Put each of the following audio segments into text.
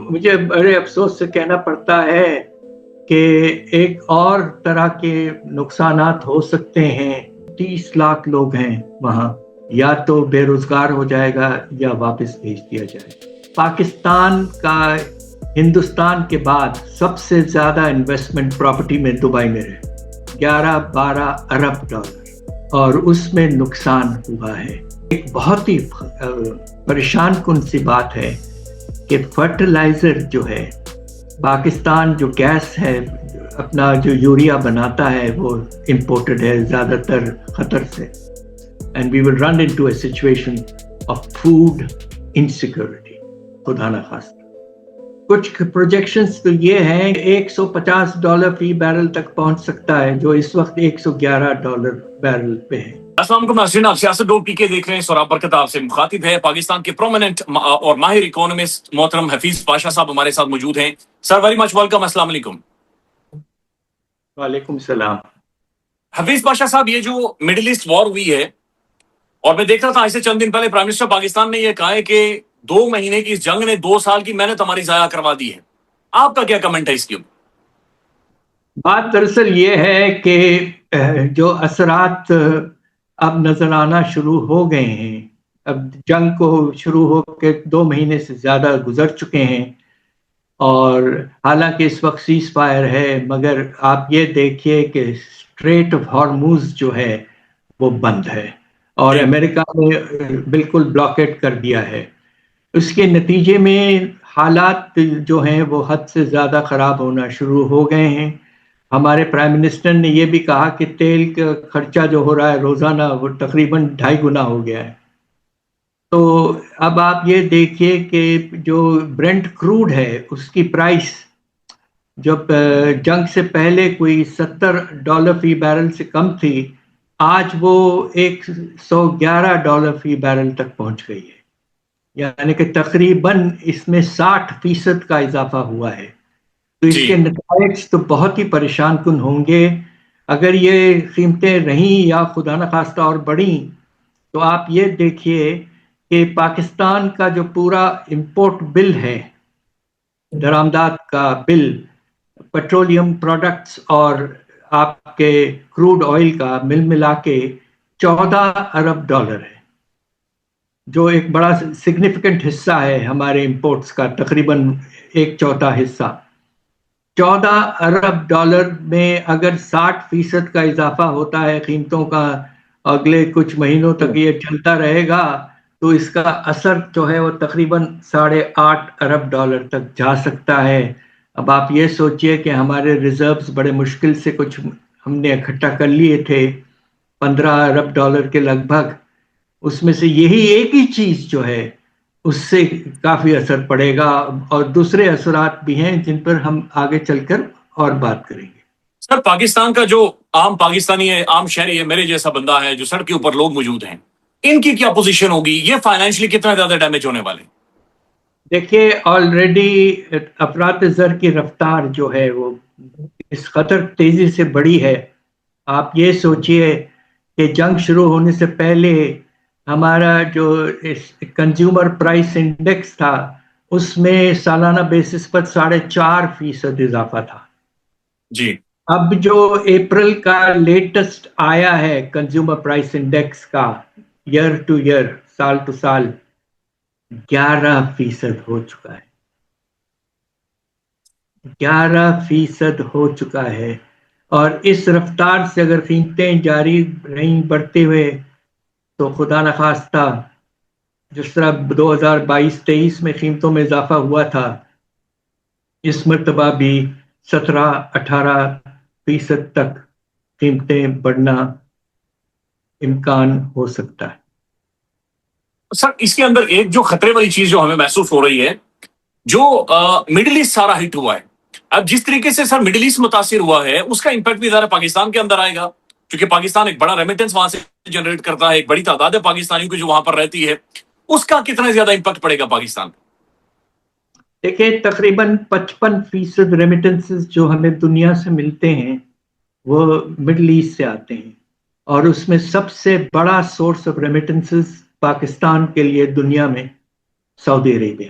مجھے بڑے افسوس سے کہنا پڑتا ہے کہ ایک اور طرح کے نقصانات ہو سکتے ہیں. 30 لاکھ لوگ ہیں وہاں، یا تو بے روزگار ہو جائے گا یا واپس بھیج دیا جائے گا. پاکستان کا ہندوستان کے بعد سب سے زیادہ انویسٹمنٹ پراپرٹی میں دبئی میں ہے، 11-12 ارب ڈالر، اور اس میں نقصان ہوا ہے. ایک بہت ہی پریشان کن سی بات ہے کہ فرٹیلائزر جو ہے، پاکستان جو گیس ہے اپنا جو یوریا بناتا ہے وہ امپورٹڈ ہے زیادہ تر قطر سے. And we will run into a situation of food insecurity, خدا نخواستہ. کچھ پروجیکشنز تو یہ ہیں کہ $150 فی بیرل تک پہنچ سکتا ہے، جو اس وقت $111 بیرل پہ ہے. السلام علیکم ناظرین، آپ سیاست ڈوٹ پی کے دیکھ رہے ہیں. سوراب برکت آپ سے مخاطب ہے. پاکستان کے پرومیننٹ اور ماہر اکونومسٹ محترم حفیظ پاشا صاحب ہمارے ساتھ موجود ہیں. سر ویری مچ ویلکم. السلام علیکم. وعلیکم السلام. حفیظ پاشا صاحب، یہ جو مڈل ایسٹ وار ہوئی ہے، اور میں دیکھ رہا تھا ایسے چند دن پہلے پرائم منسٹر پاکستان نے یہ کہا ہے کہ 2 مہینے کی اس جنگ نے 2 سال کی محنت ہماری ضائع کروا دی ہے. آپ کا کیا کمنٹ ہے اس کے اوپر؟ بات دراصل یہ ہے کہ جو اثرات اب نظر آنا شروع ہو گئے ہیں، اب جنگ کو شروع ہو کے 2 مہینے سے زیادہ گزر چکے ہیں، اور حالانکہ اس وقت سیز فائر ہے، مگر آپ یہ دیکھیے کہ اسٹریٹ آف ہارموز جو ہے وہ بند ہے، اور امریکہ نے بالکل بلاکیٹ کر دیا ہے. اس کے نتیجے میں حالات جو ہیں وہ حد سے زیادہ خراب ہونا شروع ہو گئے ہیں. ہمارے پرائم منسٹر نے یہ بھی کہا کہ تیل کا خرچہ جو ہو رہا ہے روزانہ وہ تقریباً 2.5 گنا ہو گیا ہے. تو اب آپ یہ دیکھیے کہ جو برنٹ کروڈ ہے اس کی پرائس جب جنگ سے پہلے کوئی $70 فی بیرل سے کم تھی، آج وہ $111 فی بیرل تک پہنچ گئی ہے. یعنی کہ تقریباً اس میں 60% کا اضافہ ہوا ہے. تو اس کے نتائج تو بہت ہی پریشان کن ہوں گے. اگر یہ قیمتیں رہیں یا خدا نخواستہ اور بڑھیں تو آپ یہ دیکھیے کہ پاکستان کا جو پورا امپورٹ بل ہے، درآمدات کا بل، پیٹرولیم پروڈکٹس اور آپ کے کروڈ آئل کا مل ملا کے $14 ارب ہے، جو ایک بڑا سگنیفیکنٹ حصہ ہے ہمارے امپورٹس کا، تقریباً 1/4 حصہ. $14 ارب میں اگر 60% کا اضافہ ہوتا ہے قیمتوں کا، اگلے کچھ مہینوں تک یہ چلتا رہے گا تو اس کا اثر جو ہے وہ تقریباً $8.5 ارب تک جا سکتا ہے. اب آپ یہ سوچئے کہ ہمارے ریزروز بڑے مشکل سے کچھ ہم نے اکٹھا کر لیے تھے، $15 ارب کے لگ بھگ. اس میں سے یہی ایک ہی چیز جو ہے اس سے کافی اثر پڑے گا، اور دوسرے اثرات بھی ہیں جن پر ہم آگے چل کر اور بات کریں گے. سر، پاکستان کا جو عام پاکستانی ہے، عام شہری ہے، میرے جیسا بندہ ہے جو سڑک کے اوپر لوگ موجود ہیں، ان کی کیا پوزیشن ہوگی؟ یہ فائنینشلی کتنا زیادہ ڈیمیج ہونے والے؟ دیکھیے، آلریڈی افراط زر کی رفتار جو ہے وہ اس قدر تیزی سے بڑھی ہے. آپ یہ سوچئے کہ جنگ شروع ہونے سے پہلے ہمارا جو کنزیومر پرائس انڈیکس تھا اس میں سالانہ بیسس پر 4.5% اضافہ تھا. جی. اب جو اپریل کا لیٹسٹ آیا ہے کنزیومر پرائس انڈیکس کا، ایئر ٹو ایئر، سال ٹو سال، 11% ہو چکا ہے. 11% ہو چکا ہے. اور اس رفتار سے اگر قیمتیں جاری رہیں بڑھتے ہوئے تو خدا نخواستہ جس طرح 2022-23 میں قیمتوں میں اضافہ ہوا تھا، اس مرتبہ بھی 17-18% تک قیمتیں بڑھنا امکان ہو سکتا ہے. سر، اس کے اندر ایک جو خطرے والی چیز جو ہمیں محسوس ہو رہی ہے، جو مڈل ایسٹ سارا ہٹ ہوا ہے، اب جس طریقے سے سر مڈل ایسٹ متاثر ہوا ہے اس کا امپیکٹ بھی ذرا پاکستان کے اندر آئے گا، کیونکہ پاکستان ایک بڑا ریمیٹنس وہاں سے جنریٹ کرتا ہے، ایک بڑی تعداد ہے پاکستانیوں کی جو وہاں پر رہتی ہے. اس کا کتنا زیادہ امپیکٹ پڑے گا پاکستان؟ دیکھیں، تقریباً 55% ریمیٹنسز جو ہمیں دنیا سے ملتے ہیں وہ مڈل ایسٹ سے آتے ہیں، اور اس میں سب سے بڑا سورس آف ریمیٹنسز پاکستان کے لیے دنیا میں سعودی Arabia.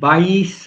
22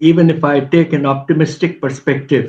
even if I take an optimistic perspective,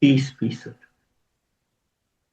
30%,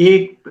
1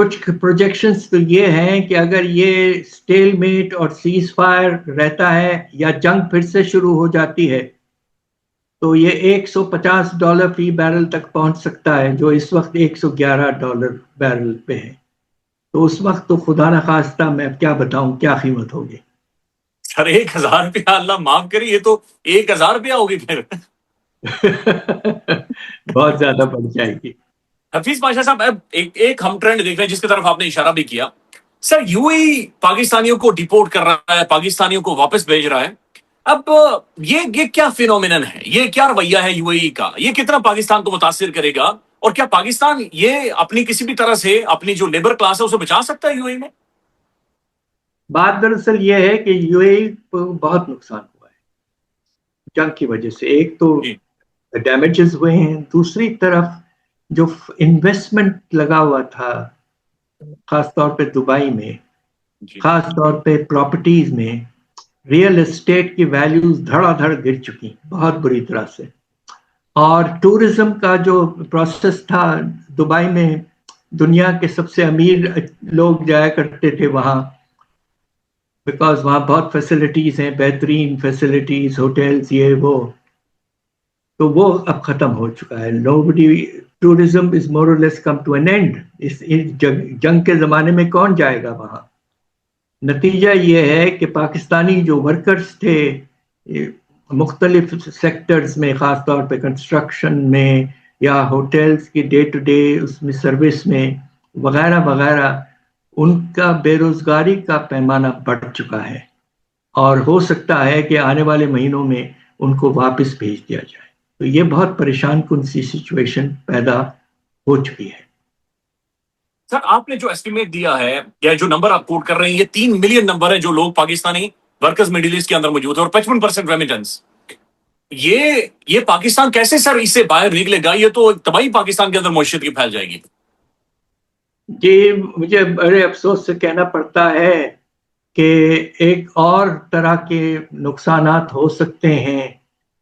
کچھ پروجیکشنز تو یہ ہیں کہ اگر یہ اسٹیل میٹ اور سیز فائر رہتا ہے یا جنگ پھر سے شروع ہو جاتی ہے تو یہ $150 فی بیرل تک پہنچ سکتا ہے، جو اس وقت $111 بیرل پہ ہے. تو اس وقت تو خدا نخواستہ میں کیا بتاؤں کیا قیمت ہوگی. سر 1,000 روپیہ، اللہ معاف کرے، یہ تو 1,000 روپیہ ہوگی پھر. بہت زیادہ بڑھ جائے گی. حفیظ پاشا صاحب، اب ایک ہم ٹرینڈ دیکھ رہے ہیں جس کی طرف آپ نے اشارہ بھی کیا. سر یو اے ای پاکستانیوں کو ڈیپورٹ کر رہا ہے، پاکستانیوں کو واپس بھیج رہا ہے. اب یہ کیا فینومینن ہے، یہ کیا رویہ ہے یو اے ای کا، یہ کتنا پاکستان کو متاثر کرے گا، اور کیا پاکستان یہ اپنی کسی بھی طرح سے اپنی جو لیبر کلاس ہے اسے بچا سکتا ہے یو اے ای میں؟ بات دراصل یہ ہے کہ یو اے ای کو بہت نقصان ہوا ہے جنگ کی وجہ سے. ایک تو ڈیمیجز ہوئے ہیں، دوسری طرف جو انویسٹمنٹ لگا ہوا تھا خاص طور پہ دبئی میں، خاص طور پہ پراپرٹیز میں، ریئل اسٹیٹ کی ویلیوز دھڑا دھڑ گر چکی بہت بری طرح سے. اور ٹورزم کا جو پروسیس تھا، دبئی میں دنیا کے سب سے امیر لوگ جایا کرتے تھے وہاں، بیکاز وہاں بہت فیسلٹیز ہیں، بہترین فیسلٹیز، ہوٹلز، یہ وہ. تو وہ اب ختم ہو چکا ہے. ٹورزم از مور اور لیس کم ٹو این اینڈ. اس جنگ کے زمانے میں کون جائے گا وہاں؟ نتیجہ یہ ہے کہ پاکستانی جو ورکرز تھے مختلف سیکٹرز میں، خاص طور پہ کنسٹرکشن میں یا ہوٹلز کی ڈے ٹو ڈے اس میں سروس میں وغیرہ وغیرہ، ان کا بے روزگاری کا پیمانہ بڑھ چکا ہے، اور ہو سکتا ہے کہ آنے والے مہینوں میں ان کو واپس بھیج دیا جائے. تو یہ بہت پریشان کن سی سچویشن پیدا ہو چکی ہے. سر آپ نے جو ایسٹیمیٹ دیا ہے یا جو نمبر آپ کوٹ کر رہے ہیں، یہ 3 ملین نمبر ہے جو لوگ پاکستانی ورکرز مڈل ایسٹ کے اندر موجود ہیں، اور 55% ریمیٹنس. یہ پاکستان کیسے سر اس سے باہر نکلے گا؟ یہ تو تباہی پاکستان کے اندر معیشت کی پھیل جائے گی. جی مجھے بڑے افسوس سے کہنا پڑتا ہے کہ ایک اور طرح کے نقصانات ہو سکتے ہیں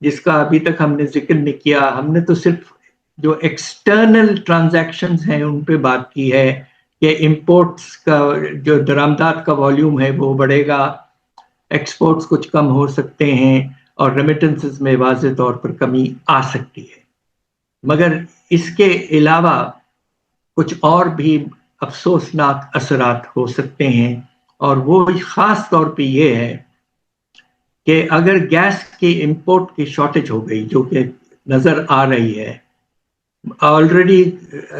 جس کا ابھی تک ہم نے ذکر نہیں کیا. ہم نے تو صرف جو ایکسٹرنل ٹرانزیکشنز ہیں ان پہ بات کی ہے کہ امپورٹس کا جو درآمدات کا والیوم ہے وہ بڑھے گا، ایکسپورٹس کچھ کم ہو سکتے ہیں، اور ریمیٹنسز میں واضح طور پر کمی آ سکتی ہے. مگر اس کے علاوہ کچھ اور بھی افسوسناک اثرات ہو سکتے ہیں، اور وہ خاص طور پہ یہ ہے کہ اگر گیس کی امپورٹ کی شارٹیج ہو گئی، جو کہ نظر آ رہی ہے، آلریڈی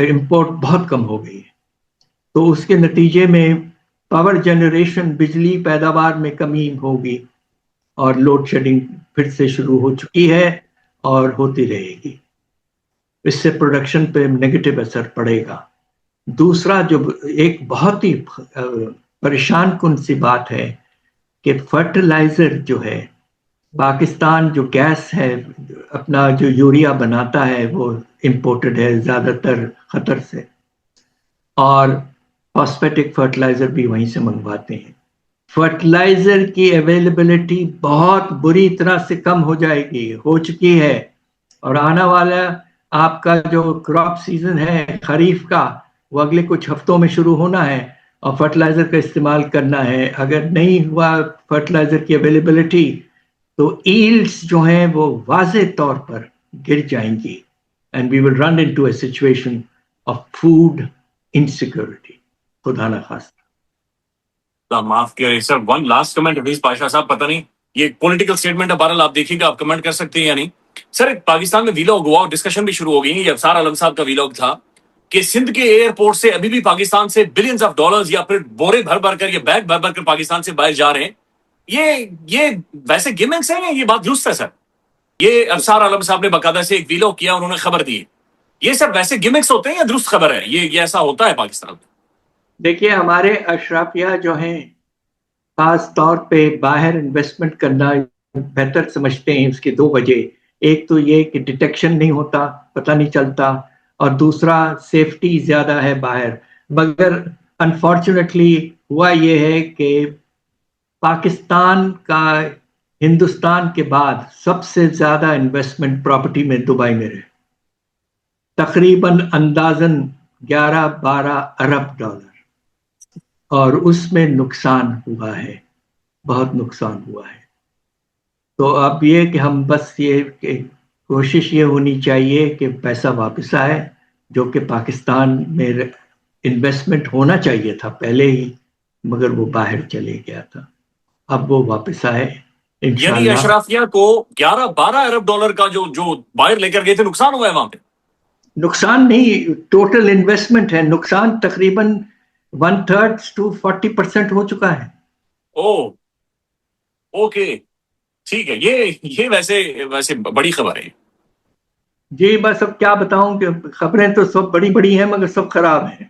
امپورٹ بہت کم ہو گئی ہے، تو اس کے نتیجے میں پاور جنریشن، بجلی پیداوار میں کمی ہوگی، اور لوڈ شیڈنگ پھر سے شروع ہو چکی ہے اور ہوتی رہے گی. اس سے پروڈکشن پہ نیگیٹو اثر پڑے گا. دوسرا جو ایک بہت ہی پریشان کن سی بات ہے کہ فرٹیلائزر جو ہے، پاکستان جو گیس ہے اپنا جو یوریا بناتا ہے وہ امپورٹڈ ہے زیادہ تر قطر سے، اور فاسفیٹک فرٹیلائزر بھی وہیں سے منگواتے ہیں. فرٹیلائزر کی اویلیبلٹی بہت بری طرح سے کم ہو جائے گی، ہو چکی ہے، اور آنے والا آپ کا جو کراپ سیزن ہے خریف کا، وہ اگلے کچھ ہفتوں میں شروع ہونا ہے، اور فرٹیلائزر کا استعمال کرنا ہے. اگر نہیں ہوا فرٹیلائزر کی اویلیبلٹی تو ایلڈز جو ہیں وہ واضح طور پر گر جائیں گی، and we will run into a situation of food insecurity. خدا نخواستہ. معاف کیے sir, one last comment Hafeez Pasha صاحب، پتہ نہیں یہ پولیٹیکل سٹیٹمنٹ ہے، بہرحال آپ دیکھیے گا، آپ کمنٹ کر سکتے ہیں یا نہیں. سر پاکستان میں ویلاگ ہوا اور ڈسکشن بھی شروع ہو گئی. یہ افسار عالم صاحب کا ویلاگ تھا کہ سندھ کے ایئرپورٹ سے ابھی بھی پاکستان سے بلینز آف ڈالرز یا پھر بورے بھر بھر کر یا بیگ بھر بھر کر پاکستان سے باہر جا رہے ہیں. یہ ویسے گیمکس ہیں، یہ بات درست ہے سر؟ یہ افسار عالم صاحب نے باقاعدہ سے ایک ویلاگ کیا، انہوں نے خبر دی. یہ سب ویسے گیمکس ہوتے ہیں یا درست خبر ہے؟ یہ ایسا ہوتا ہے پاکستان میں؟ دیکھیے ہمارے اشرافیہ جو ہیں خاص طور پہ باہر انویسٹمنٹ کرنا بہتر سمجھتے ہیں. اس کی دو وجہ، ایک تو یہ کہ ڈیٹیکشن نہیں ہوتا، پتہ نہیں چلتا، اور دوسرا سیفٹی زیادہ ہے باہر. مگر انفارچونیٹلی ہوا یہ ہے کہ پاکستان کا ہندوستان کے بعد سب سے زیادہ انویسٹمنٹ پراپرٹی میں دبئی میں رہے، تقریباً اندازاً 11-12 ارب ڈالر. اور اس میں نقصان ہوا ہے، بہت نقصان ہوا ہے. تو اب یہ کہ ہم بس یہ کہ کوشش یہ ہونی چاہیے کہ پیسہ واپس آئے، جو کہ پاکستان میں انویسٹمنٹ ہونا چاہیے تھا پہلے ہی، مگر وہ باہر چلے گیا تھا. اب وہ واپس آئے یعنی انشاءاللہ. اشرافیہ کو 11-12 ارب ڈالر کا جو باہر لے کر گئے تھے نقصان ہوا ہے وہاں پہ؟ نقصان نہیں، ٹوٹل انویسٹمنٹ ہے. نقصان تقریباً 1/3 to 40% ہو چکا ہے. او اوکے ٹھیک ہے. یہ ویسے بڑی خبر ہے. جی بس اب کیا بتاؤں کہ خبریں تو سب بڑی بڑی ہیں مگر سب خراب ہیں.